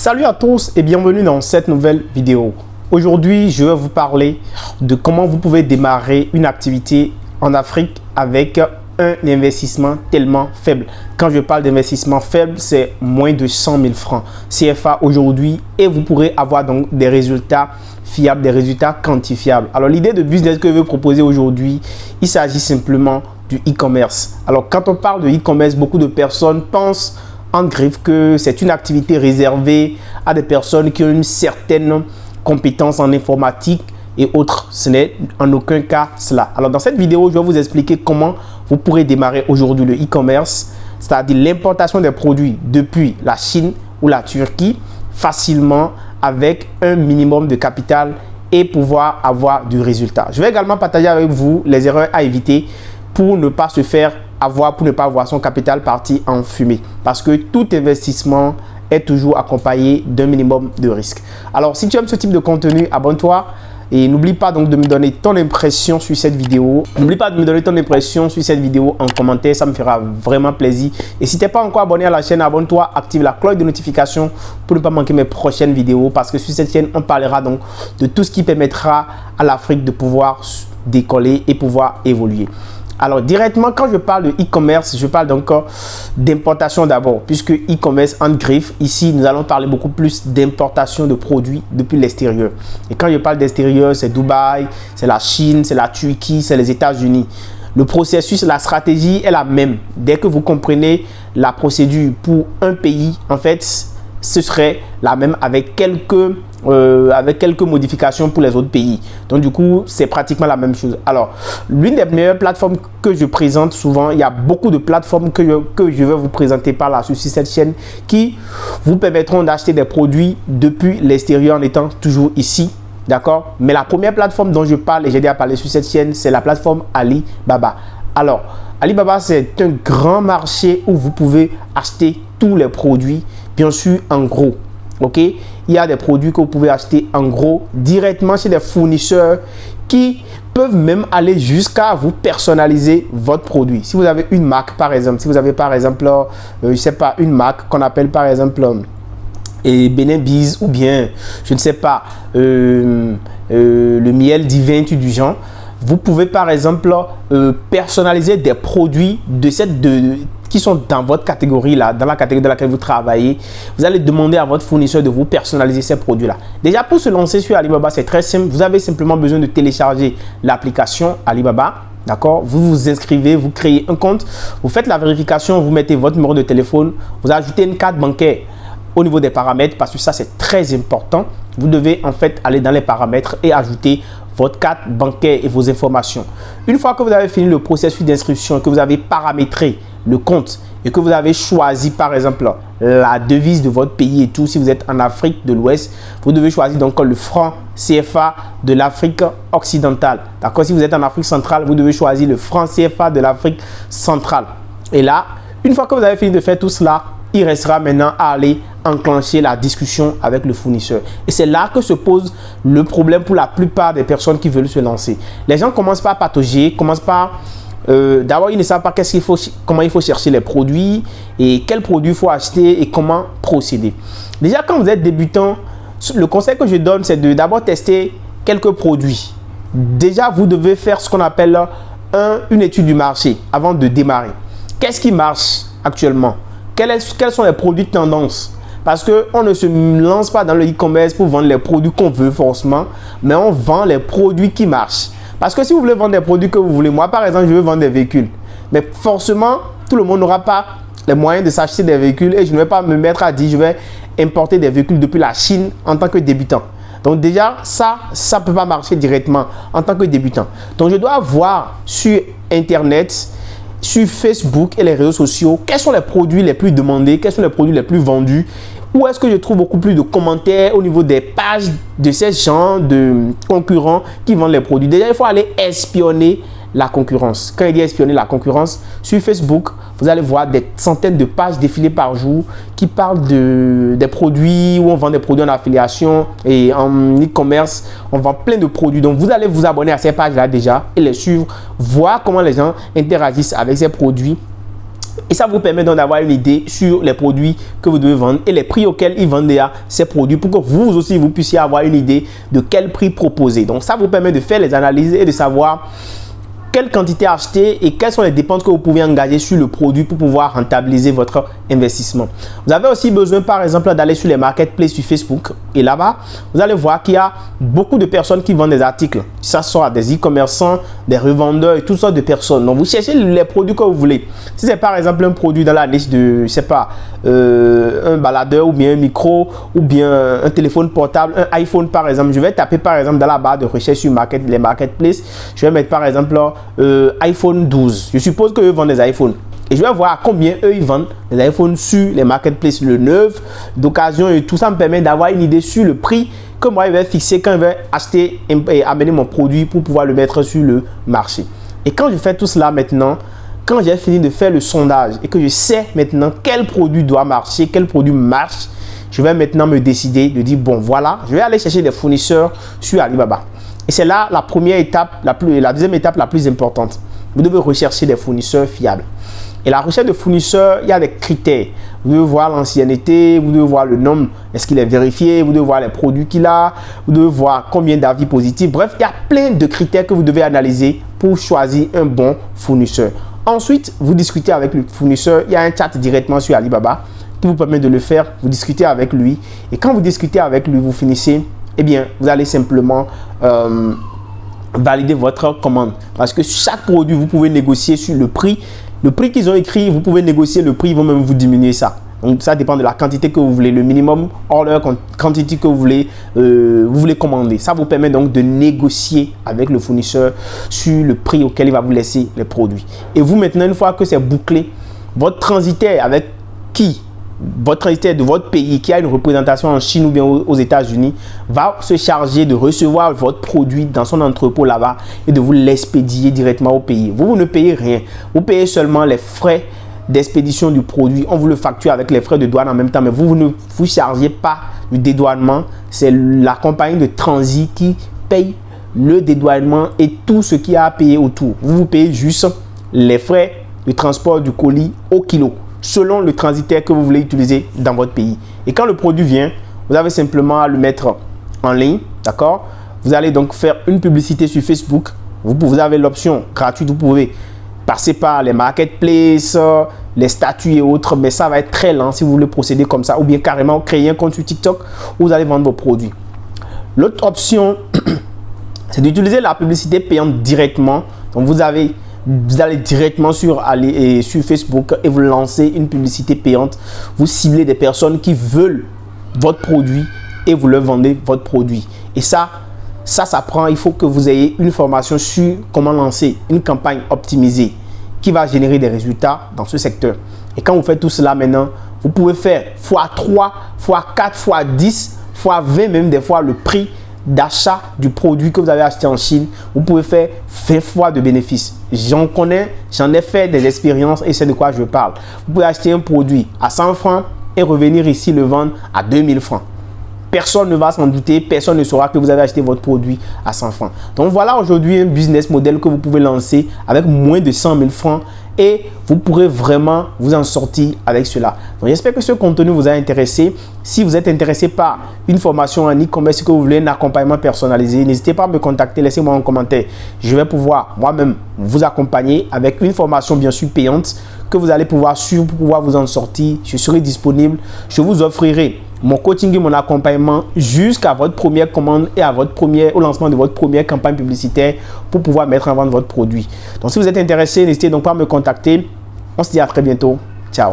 Salut à tous et bienvenue dans cette nouvelle vidéo. Aujourd'hui, je vais vous parler de comment vous pouvez démarrer une activité en Afrique avec un investissement tellement faible. Quand je parle d'investissement faible, c'est moins de 100 000 francs CFA aujourd'hui et vous pourrez avoir donc des résultats fiables, des résultats quantifiables. Alors l'idée de business que je vais proposer aujourd'hui, il s'agit simplement du e-commerce. Alors quand on parle de e-commerce, beaucoup de personnes pensent en griffe que c'est une activité réservée à des personnes qui ont une certaine compétence en informatique et autres. Ce n'est en aucun cas cela. Alors dans cette vidéo, je vais vous expliquer comment vous pourrez démarrer aujourd'hui le e-commerce, c'est-à-dire l'importation des produits depuis la Chine ou la Turquie facilement avec un minimum de capital et pouvoir avoir du résultat. Je vais également partager avec vous les erreurs à éviter pour ne pas se faire avoir, pour ne pas avoir son capital parti en fumée. Parce que tout investissement est toujours accompagné d'un minimum de risque. Alors, si tu aimes ce type de contenu, abonne-toi et n'oublie pas donc de me donner ton impression sur cette vidéo. N'oublie pas de me donner ton impression sur cette vidéo en commentaire, ça me fera vraiment plaisir. Et si tu n'es pas encore abonné à la chaîne, abonne-toi, active la cloche de notification pour ne pas manquer mes prochaines vidéos. Parce que sur cette chaîne, on parlera donc de tout ce qui permettra à l'Afrique de pouvoir décoller et pouvoir évoluer. Alors directement, quand je parle de e-commerce, je parle donc d'importation d'abord, puisque e-commerce en griffe, ici nous allons parler beaucoup plus d'importation de produits depuis l'extérieur. Et quand je parle d'extérieur, c'est Dubaï, c'est la Chine, c'est la Turquie, c'est les États-Unis. Le processus, la stratégie est la même. Dès que vous comprenez la procédure pour un pays, en fait, ce serait la même avec quelques modifications pour les autres pays. Donc du coup, c'est pratiquement la même chose. Alors, l'une des meilleures plateformes que je présente souvent, il y a beaucoup de plateformes que je vais vous présenter par là sur cette chaîne qui vous permettront d'acheter des produits depuis l'extérieur en étant toujours ici. D'accord? Mais la première plateforme dont je parle et j'ai déjà parlé sur cette chaîne, c'est la plateforme Alibaba. Alors, Alibaba, c'est un grand marché où vous pouvez acheter tous les produits, bien sûr en gros. Ok, il y a des produits que vous pouvez acheter en gros directement chez des fournisseurs qui peuvent même aller jusqu'à vous personnaliser votre produit. Si vous avez une marque par exemple, si vous avez par exemple, je sais pas, une marque qu'on appelle par exemple et Benebiz ou bien je ne sais pas le miel divin du genre, vous pouvez par exemple personnaliser des produits qui sont dans votre catégorie là, dans la catégorie dans laquelle vous travaillez. Vous allez demander à votre fournisseur de vous personnaliser ces produits là. Déjà pour se lancer sur Alibaba, c'est très simple. Vous avez simplement besoin de télécharger l'application Alibaba. D'accord? Vous vous inscrivez, vous créez un compte, vous faites la vérification, vous mettez votre numéro de téléphone, vous ajoutez une carte bancaire au niveau des paramètres parce que ça c'est très important. Vous devez en fait aller dans les paramètres et ajouter votre carte bancaire et vos informations. Une fois que vous avez fini le processus d'inscription, que vous avez paramétré le compte et que vous avez choisi par exemple la devise de votre pays et tout, si vous êtes en Afrique de l'Ouest, vous devez choisir donc le franc CFA de l'Afrique occidentale. D'accord? Si vous êtes en Afrique centrale, vous devez choisir le franc CFA de l'Afrique centrale. Et là, une fois que vous avez fini de faire tout cela, il restera maintenant à aller enclencher la discussion avec le fournisseur. Et c'est là que se pose le problème pour la plupart des personnes qui veulent se lancer. Les gens commencent par patauger, commencent par... d'abord, ils ne savent pas comment il faut chercher les produits et quels produits il faut acheter et comment procéder. Déjà, quand vous êtes débutant, le conseil que je donne, c'est de d'abord tester quelques produits. Déjà, vous devez faire ce qu'on appelle une étude du marché avant de démarrer. Qu'est-ce qui marche actuellement? Quels sont les produits de tendance? Parce qu'on ne se lance pas dans le e-commerce pour vendre les produits qu'on veut forcément, mais on vend les produits qui marchent. Parce que si vous voulez vendre des produits que vous voulez, moi par exemple, je veux vendre des véhicules. Mais forcément, tout le monde n'aura pas les moyens de s'acheter des véhicules et je ne vais pas me mettre à dire je vais importer des véhicules depuis la Chine en tant que débutant. Donc déjà, ça ne peut pas marcher directement en tant que débutant. Donc je dois voir sur Internet, sur Facebook et les réseaux sociaux, quels sont les produits les plus demandés, quels sont les produits les plus vendus, où est-ce que je trouve beaucoup plus de commentaires au niveau des pages de ces gens de concurrents qui vendent les produits. Déjà, il faut aller espionner la concurrence. Quand il dit espionner la concurrence, sur Facebook, vous allez voir des centaines de pages défiler par jour qui parlent des produits, où on vend des produits en affiliation et en e-commerce, on vend plein de produits. Donc, vous allez vous abonner à ces pages-là déjà et les suivre, voir comment les gens interagissent avec ces produits Et ça vous permet donc d'avoir une idée sur les produits que vous devez vendre et les prix auxquels ils vendent déjà ces produits pour que vous aussi, vous puissiez avoir une idée de quel prix proposer. Donc, ça vous permet de faire les analyses et de savoir quelle quantité acheter et quelles sont les dépenses que vous pouvez engager sur le produit pour pouvoir rentabiliser votre investissement. Vous avez aussi besoin, par exemple, d'aller sur les marketplaces sur Facebook et là-bas, vous allez voir qu'il y a beaucoup de personnes qui vendent des articles. Ça soit des e-commerçants, des revendeurs et toutes sortes de personnes. Donc, vous cherchez les produits que vous voulez. Si c'est par exemple un produit dans la niche de, je sais pas, un baladeur ou bien un micro ou bien un téléphone portable, un iPhone par exemple, je vais taper par exemple dans la barre de recherche sur les marketplaces, je vais mettre par exemple iPhone 12. Je suppose qu'eux vendent des iPhones. Et je vais voir à combien eux ils vendent les iPhones sur les marketplaces, le neuf, d'occasion et tout ça me permet d'avoir une idée sur le prix que moi je vais fixer quand je vais acheter et amener mon produit pour pouvoir le mettre sur le marché. Et quand je fais tout cela maintenant, quand j'ai fini de faire le sondage et que je sais maintenant quel produit doit marcher, quel produit marche, je vais maintenant me décider de dire bon voilà, je vais aller chercher des fournisseurs sur Alibaba. Et c'est là la première étape, la deuxième étape la plus importante. Vous devez rechercher des fournisseurs fiables. Et la recherche de fournisseurs, il y a des critères. Vous devez voir l'ancienneté, vous devez voir le nombre, est-ce qu'il est vérifié, vous devez voir les produits qu'il a, vous devez voir combien d'avis positifs. Bref, il y a plein de critères que vous devez analyser pour choisir un bon fournisseur. Ensuite, vous discutez avec le fournisseur. Il y a un chat directement sur Alibaba qui vous permet de le faire. Vous discutez avec lui. Et quand vous discutez avec lui, vous finissez, eh bien, vous allez simplement valider votre commande. Parce que chaque produit, vous pouvez négocier sur le prix. Le prix qu'ils ont écrit, vous pouvez négocier le prix, ils vont même vous diminuer ça. Donc, ça dépend de la quantité que vous voulez, le minimum order quantité que vous voulez commander. Ça vous permet donc de négocier avec le fournisseur sur le prix auquel il va vous laisser les produits. Et vous, maintenant, une fois que c'est bouclé, votre transitaire avec qui? Votre transitaire de votre pays qui a une représentation en Chine ou bien aux États-Unis va se charger de recevoir votre produit dans son entrepôt là-bas et de vous l'expédier directement au pays. Vous ne payez rien. Vous payez seulement les frais d'expédition du produit. On vous le facture avec les frais de douane en même temps, mais vous ne vous chargez pas du dédouanement. C'est la compagnie de transit qui paye le dédouanement et tout ce qu'il y a à payer autour. Vous payez juste les frais de transport du colis au kilo, selon le transitaire que vous voulez utiliser dans votre pays. Et quand le produit vient, vous avez simplement à le mettre en ligne, d'accord? Vous allez donc faire une publicité sur Facebook. Vous avez l'option gratuite, vous pouvez passer par les marketplaces, les statuts et autres, mais ça va être très lent si vous voulez procéder comme ça, ou bien carrément créer un compte sur TikTok où vous allez vendre vos produits. L'autre option, c'est d'utiliser la publicité payante directement. Donc vous allez directement sur Facebook et vous lancez une publicité payante. Vous ciblez des personnes qui veulent votre produit et vous leur vendez votre produit. Et ça prend, il faut que vous ayez une formation sur comment lancer une campagne optimisée qui va générer des résultats dans ce secteur. Et quand vous faites tout cela maintenant, vous pouvez faire x3, x4, x10, x20 même des fois le prix d'achat du produit que vous avez acheté en Chine. Vous pouvez faire 20 fois de bénéfices. J'en connais, j'en ai fait des expériences et c'est de quoi je parle. Vous pouvez acheter un produit à 100 francs et revenir ici le vendre à 2000 francs. Personne ne va s'en douter, personne ne saura que vous avez acheté votre produit à 100 francs. Donc voilà aujourd'hui un business model que vous pouvez lancer avec moins de 100 000 francs et vous pourrez vraiment vous en sortir avec cela. Donc j'espère que ce contenu vous a intéressé. Si vous êtes intéressé par une formation en e-commerce, que vous voulez un accompagnement personnalisé, n'hésitez pas à me contacter, laissez-moi un commentaire. Je vais pouvoir moi-même vous accompagner avec une formation bien sûr payante que vous allez pouvoir suivre pour pouvoir vous en sortir. Je serai disponible, je vous offrirai mon coaching et mon accompagnement jusqu'à votre première commande et au lancement de votre première campagne publicitaire pour pouvoir mettre en vente votre produit. Donc si vous êtes intéressé, n'hésitez donc pas à me contacter. On se dit à très bientôt. Ciao.